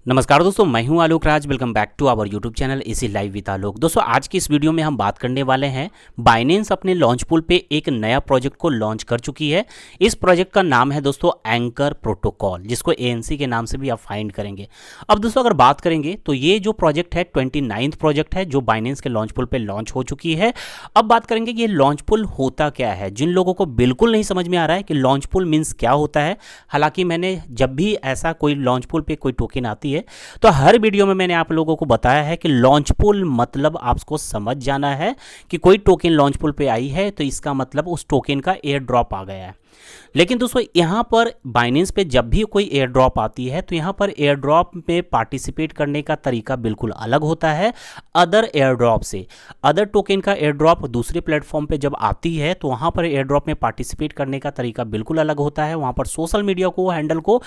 नमस्कार दोस्तों, मैं हूं Alok Raj. Welcome back to our YouTube channel इसी लाइव विद आलोक। दोस्तों, आज की इस वीडियो में हम बात करने वाले हैं बाइनेंस अपने लॉन्च पूल पे एक नया प्रोजेक्ट को लॉन्च कर चुकी है। इस प्रोजेक्ट का नाम है दोस्तों एंकर प्रोटोकॉल, जिसको एएनसी के नाम से भी आप फाइंड करेंगे। अब दोस्तों अगर बात करेंगे तो ये जो प्रोजेक्ट है 29th प्रोजेक्ट है जो बाइनेंस के लॉन्च पूल पे लॉन्च हो चुकी है। अब बात करेंगे कि ये लॉन्च पूल होता क्या है। जिन लोगों को बिल्कुल नहीं समझ में आ रहा है कि लॉन्च पूल मीन्स क्या होता है, हालांकि मैंने जब भी ऐसा कोई लॉन्च पूल पे कोई टोकन आती है तो हर वीडियो में मैंने आप लोगों को बताया है कि लॉन्च पूल मतलब आपको समझ जाना है कि कोई टोकन लॉन्च पूल पे आई है तो इसका मतलब उस टोकन का एयर ड्रॉप आ गया है। लेकिन दोस्तों यहाँ पर बाइनेंस पे जब भी कोई एयर ड्रॉप आती है तो यहाँ पर एयर ड्रॉप में पार्टिसिपेट करने का तरीका बिल्कुल अलग होता है अदर एयर ड्रॉप से। अदर टोकन का एयर ड्रॉप दूसरे प्लेटफॉर्म पे जब आती है तो वहाँ पर एयर ड्रॉप में पार्टिसिपेट करने का तरीका बिल्कुल अलग होता है। वहाँ पर सोशल मीडिया को हैंडल को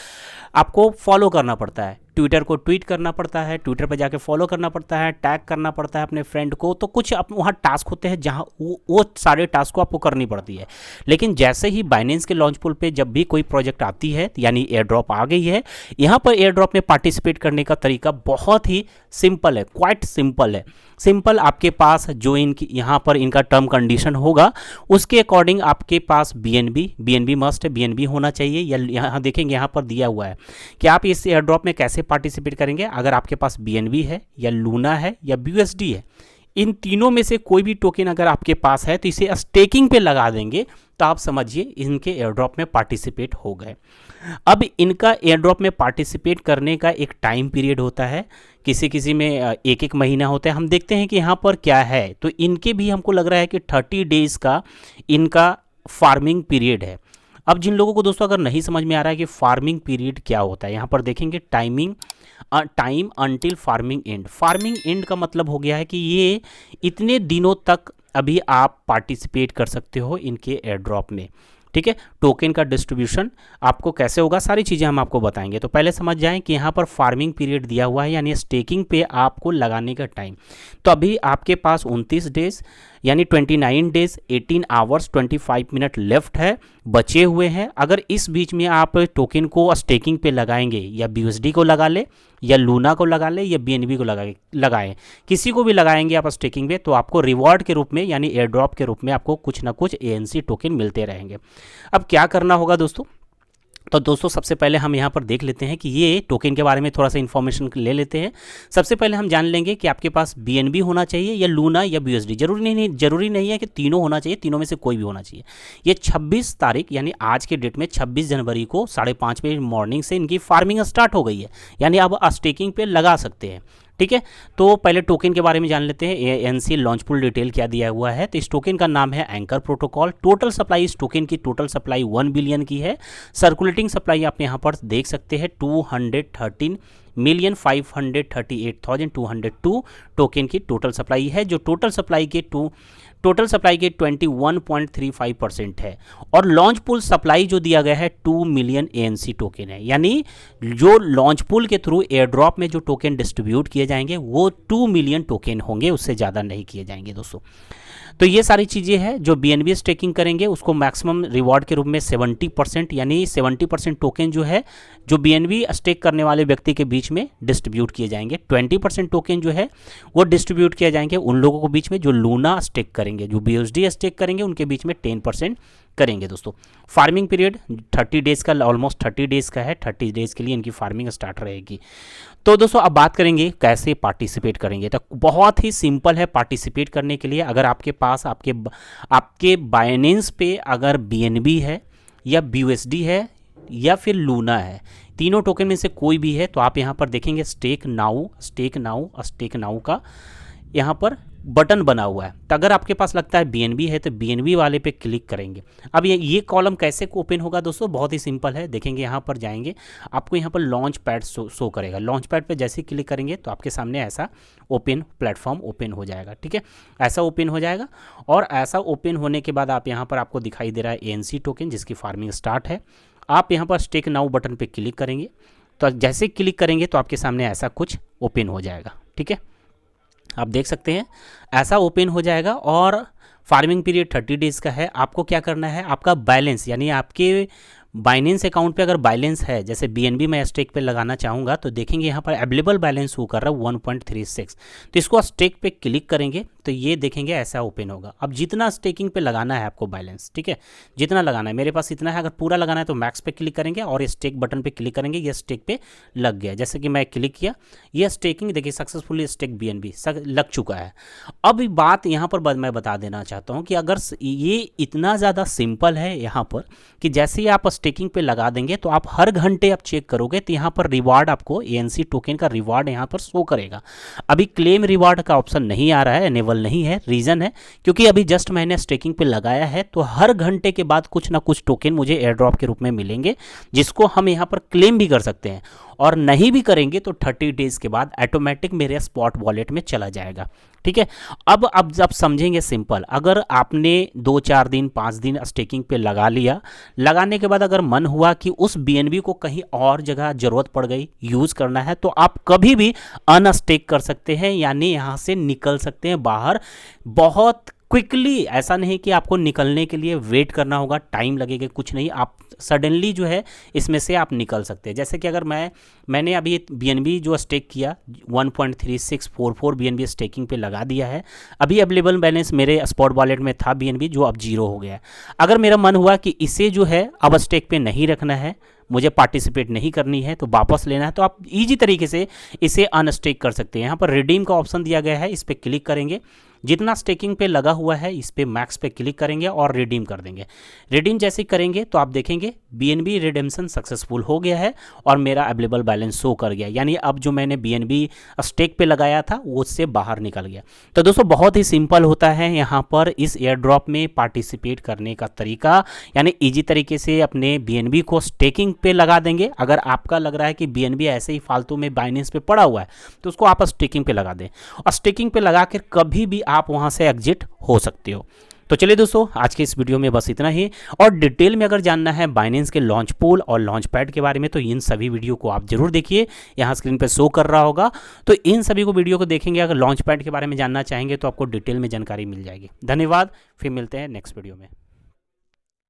आपको फॉलो करना पड़ता है, ट्विटर को ट्वीट करना पड़ता है, ट्विटर पर जाके फॉलो करना पड़ता है, टैग करना पड़ता है अपने फ्रेंड को। तो कुछ वहाँ टास्क होते हैं जहाँ वो सारे टास्क को आपको करनी पड़ती है। लेकिन जैसे ही बाइनेंस के लॉन्च पूल पे जब भी कोई प्रोजेक्ट आती है यानी एयर ड्रॉप आ गई है, यहाँ पर एयर ड्रॉप में पार्टिसिपेट करने का तरीका बहुत ही सिंपल है, क्वाइट सिंपल है। सिंपल आपके पास जो इनकी यहाँ पर इनका टर्म कंडीशन होगा उसके अकॉर्डिंग आपके पास बीएनबी मस्ट है, बीएनबी होना चाहिए। या यहाँ देखेंगे यहाँ पर दिया हुआ है कि आप इस एयर ड्रॉप में कैसे पार्टिसिपेट करेंगे। अगर आपके पास बीएनबी है या लूना है या बीयूएसडी है, इन तीनों में से कोई भी टोकन अगर आपके पास है तो इसे स्टेकिंग पे लगा देंगे तो आप समझिए इनके एयर ड्रॉप में पार्टिसिपेट हो गए। अब इनका एयर ड्रॉप में पार्टिसिपेट करने का एक टाइम पीरियड होता है, किसी किसी में एक महीना होता है। हम देखते हैं कि यहाँ पर क्या है, तो इनके भी हमको लग रहा है कि 30 डेज का इनका फार्मिंग पीरियड है। अब जिन लोगों को दोस्तों अगर नहीं समझ में आ रहा है कि फार्मिंग पीरियड क्या होता है, यहाँ पर देखेंगे time until farming and. Farming and का मतलब हो गया है कि ये इतने दिनों तक अभी आप पार्टिसिपेट कर सकते हो इनके एयर ड्रॉप में। ठीक है, टोकन का डिस्ट्रीब्यूशन आपको कैसे होगा सारी चीज़ें हम आपको बताएंगे। तो पहले समझ जाएं कि यहाँ पर फार्मिंग पीरियड दिया हुआ है यानी स्टेकिंग पे आपको लगाने का टाइम। तो अभी आपके पास 29 डेज यानी 29 डेज 18 आवर्स 25 मिनट लेफ्ट है, बचे हुए हैं। अगर इस बीच में आप टोकन को स्टेकिंग पे लगाएंगे, या बीयूएसडी को लगा ले या लूना को लगा ले या बीएनबी को लगाएं, किसी को भी लगाएंगे आप स्टेकिंग पे, तो आपको रिवॉर्ड के रूप में यानी एयर ड्रॉप के रूप में आपको कुछ ना कुछ एएनसी टोकन मिलते रहेंगे। अब क्या करना होगा दोस्तों, तो दोस्तों सबसे पहले हम यहाँ पर देख लेते हैं कि ये टोकन के बारे में थोड़ा सा इन्फॉर्मेशन ले लेते हैं। सबसे पहले हम जान लेंगे कि आपके पास बीएनबी होना चाहिए या लूना या बीयूएसडी। जरूरी नहीं है कि तीनों होना चाहिए, तीनों में से कोई भी होना चाहिए। ये 26 तारीख यानी आज के डेट में 26 जनवरी को 5:30 बजे मॉर्निंग से इनकी फार्मिंग स्टार्ट हो गई है, यानी आप स्टेकिंग पे लगा सकते हैं। ठीक है, तो पहले टोकन के बारे में जान लेते हैं। एएनसी लॉन्च पूल डिटेल क्या दिया हुआ है, तो इस टोकन का नाम है एंकर प्रोटोकॉल। टोटल सप्लाई इस टोकन की टोटल सप्लाई 1 बिलियन की है। सर्कुलेटिंग सप्लाई आप यहाँ पर देख सकते हैं 213,538,202 टोकन की टोटल सप्लाई है, जो टोटल सप्लाई के 21.35% है। और लॉन्च पूल सप्लाई जो दिया गया है 2 मिलियन एएनसी टोकन है, यानी जो लॉन्च पूल के थ्रू एयर ड्रॉप में जो टोकन डिस्ट्रीब्यूट किए जाएंगे वो 2 मिलियन टोकन होंगे, उससे ज़्यादा नहीं किए जाएंगे दोस्तों। तो ये सारी चीज़ें हैं। जो बीएनबी स्टेकिंग करेंगे उसको मैक्सिमम रिवॉर्ड के रूप में 70% यानी 70% टोकन जो है जो बीएनबी स्टेक करने वाले व्यक्ति के बीच में डिस्ट्रीब्यूट किए जाएंगे। 20% टोकन जो है वो डिस्ट्रीब्यूट किए जाएंगे उन लोगों के बीच में जो लूना स्टेक करेंगे, जो बीयूएसडी स्टेक करेंगे उनके बीच में 10% करेंगे दोस्तों। फार्मिंग पीरियड 30 डेज़ का, ऑलमोस्ट 30 डेज़ का है। 30 डेज़ के लिए इनकी फार्मिंग स्टार्ट रहेगी। तो दोस्तों अब बात करेंगे कैसे पार्टिसिपेट करेंगे। तो बहुत ही सिंपल है पार्टिसिपेट करने के लिए। अगर आपके पास आपके बाइनेंस पे अगर बीएनबी है या बीयूएसडी है या फिर लूना है, तीनों टोकन में से कोई भी है, तो आप यहाँ पर देखेंगे स्टेक नाउ का यहाँ पर बटन बना हुआ है। तो अगर आपके पास लगता है बीएनबी है तो बीएनबी वाले पे क्लिक करेंगे। अब ये कॉलम कैसे ओपन होगा दोस्तों, बहुत ही सिंपल है। देखेंगे यहाँ पर जाएंगे, आपको यहाँ पर लॉन्च पैड शो करेगा। लॉन्च पैड पे जैसे ही क्लिक करेंगे तो आपके सामने ऐसा प्लेटफॉर्म ओपन हो जाएगा। ठीक है, ऐसा ओपन हो जाएगा। और ऐसा ओपन होने के बाद आप यहाँ पर आपको दिखाई दे रहा है एएनसी टोकन जिसकी फार्मिंग स्टार्ट है। आप यहाँ पर स्टेक नाउ बटन पर क्लिक करेंगे, तो जैसे क्लिक करेंगे तो आपके सामने ऐसा कुछ ओपन हो जाएगा। ठीक है, आप देख सकते हैं ऐसा ओपन हो जाएगा। और फार्मिंग पीरियड 30 डेज़ का है। आपको क्या करना है, आपका बैलेंस यानी आपके बाइनेंस अकाउंट पे अगर बैलेंस है, जैसे BNB मैं स्टेक पे लगाना चाहूँगा तो देखेंगे यहाँ पर अवेलेबल बैलेंस शो कर रहा है 1.36। तो इसको स्टेक पे क्लिक करेंगे तो ये देखेंगे ऐसा ओपन होगा। अब जितना स्टेकिंग पे लगाना है आपको बैलेंस, ठीक है, जितना लगाना है, मेरे पास इतना है, अगर पूरा लगाना है तो मैक्स पे क्लिक करेंगे और स्टेक बटन पे क्लिक करेंगे, ये स्टेक पे लग गया। जैसे कि मैं क्लिक किया, ये स्टेकिंग देखिए सक्सेसफुली स्टेक BNB लग चुका है। अब बात यहाँ पर मैं बता देना चाहता हूँ कि अगर ये इतना ज़्यादा सिंपल है यहाँ पर कि जैसे ही आप स्टेकिंग पे लगा देंगे तो आप हर घंटे आप चेक करोगे तो यहाँ पर रिवार्ड आपको ANC टोकन का रिवार्ड यहाँ पर शो करेगा। अभी क्लेम रिवार्ड का ऑप्शन नहीं आ रहा है, एनेबल नहीं है। रीज़न है क्योंकि अभी जस्ट मैंने स्टेकिंग पे लगाया है, तो हर घंटे के बाद कुछ ना कुछ टोकन मुझे एयर ड्रॉप के रूप में मिलेंगे, जिसको हम यहाँ पर क्लेम भी कर सकते हैं। और नहीं भी करेंगे तो 30 डेज़ के बाद ऑटोमेटिक मेरे स्पॉट वॉलेट में चला जाएगा, ठीक है। अब जब समझेंगे सिंपल, अगर आपने 2-4 दिन 5 दिन स्टेकिंग पे लगा लिया, लगाने के बाद अगर मन हुआ कि उस BNB को कहीं और जगह ज़रूरत पड़ गई यूज़ करना है, तो आप कभी भी अनस्टेक कर सकते हैं, यानी यहाँ से निकल सकते हैं बाहर बहुत क्विकली। ऐसा नहीं कि आपको निकलने के लिए वेट करना होगा, टाइम लगेगा, कुछ नहीं, आप सडनली जो है इसमें से आप निकल सकते हैं। जैसे कि अगर मैंने अभी BNB जो स्टेक किया 1.3644 BNB स्टेकिंग पे लगा दिया है, अभी अवेलेबल बैलेंस मेरे स्पॉट वॉलेट में था BNB जो अब 0 हो गया है। अगर मेरा मन हुआ कि इसे जो है अब स्टेक पे नहीं रखना है, मुझे पार्टिसिपेट नहीं करनी है, तो वापस लेना है, तो आप इजी तरीके से इसे अनस्टेक कर सकते हैं। यहाँ पर रिडीम का ऑप्शन दिया गया है, इस पर क्लिक करेंगे, जितना स्टेकिंग पे लगा हुआ है इस पे मैक्स पे क्लिक करेंगे और रिडीम कर देंगे। रिडीम जैसे करेंगे तो आप देखेंगे BNB रिडेम्पशन सक्सेसफुल हो गया है और मेरा अवेलेबल बैलेंस शो कर गया, यानी अब जो मैंने BNB स्टेक पे लगाया था वो उससे बाहर निकल गया। तो दोस्तों बहुत ही सिंपल होता है यहाँ पर इस एयर ड्रॉप में पार्टिसिपेट करने का तरीका, यानी ईजी तरीके से अपने BNB को स्टेकिंग पे लगा देंगे। अगर आपका लग रहा है कि BNB ऐसे ही फालतू में बाइनेंस पे पड़ा हुआ है तो उसको आप स्टेकिंग पे लगा दें, और स्टेकिंग पे लगा कर कभी भी आप वहां से एग्जिट हो सकते हो। तो चलिए दोस्तों आज के इस वीडियो में बस इतना ही, और डिटेल में अगर जानना है बाइनेंस के लॉन्च पूल और लॉन्च पैड के बारे में तो इन सभी वीडियो को आप जरूर देखिए, यहाँ स्क्रीन पे शो कर रहा होगा। तो इन सभी को वीडियो को देखेंगे, अगर लॉन्च पैड के बारे में जानना चाहेंगे तो आपको डिटेल में जानकारी मिल जाएगी। धन्यवाद, फिर मिलते हैं नेक्स्ट वीडियो में।